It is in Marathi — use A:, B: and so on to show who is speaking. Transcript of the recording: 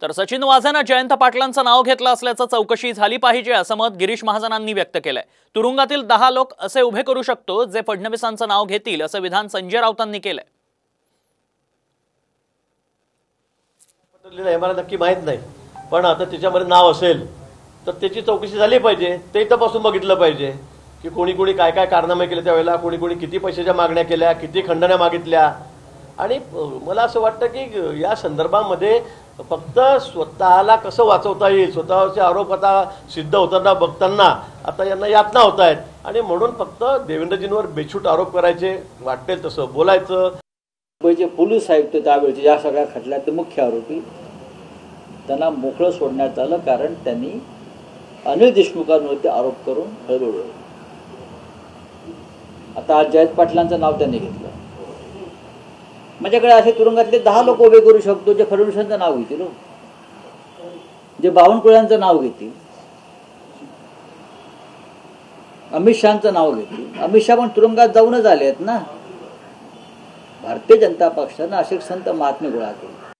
A: तर सचिन वाझेनं जयंत पाटलांचं नाव घेतलं असल्याचं चौकशी झाली पाहिजे असं मत गिरीश महाजनांनी व्यक्त केलंय। तुरुंगातील 10 लोक असे उभे करू शकतो जे फडणवीसांचं नाव घेतील असं विधान संजय राऊतांनी केलंय।
B: मला नक्की माहित नाही, पण आता त्याच्यामध्ये नाव असेल तर त्याची चौकशी झाली पाहिजे। ते तपासून बघितलं पाहिजे की कोणी कोणी काय काय कारनामे केले त्यावेळेला, कोणी कोणी किती पैशाच्या मागण्या केल्या, किती खंडण्या मागितल्या। आणि मला असं वाटतं की या संदर्भामध्ये फक्त स्वतःला कसं वाचवता येईल, स्वतःचे आरोप आता सिद्ध होताना बघताना आता यांना यातना होत आहेत आणि म्हणून फक्त देवेंद्रजींवर बेछूट आरोप करायचे, वाटेल तसं बोलायचं।
C: मुंबईचे पोलीस आयुक्त त्यावेळेचे या सगळ्या खटल्यातले मुख्य आरोपी त्यांना मोकळं सोडण्यात आलं, कारण त्यांनी अनिल देशमुखांवरती आरोप करून हळवळलं। आता आज जयंत पाटलांचं नाव त्यांनी घेतलं। माझ्याकडे असे तुरुंगातले 10 लोक उभे करू शकतो जे फडणवीसांचं नाव घेतील, जे बावनकुळ्यांचं नाव घेतील, अमित शहाचं नाव घेतील। अमित शहा पण तुरुंगात जाऊनच आले आहेत ना। भारतीय जनता पक्षानं असे संत महात्मे गोळा केले।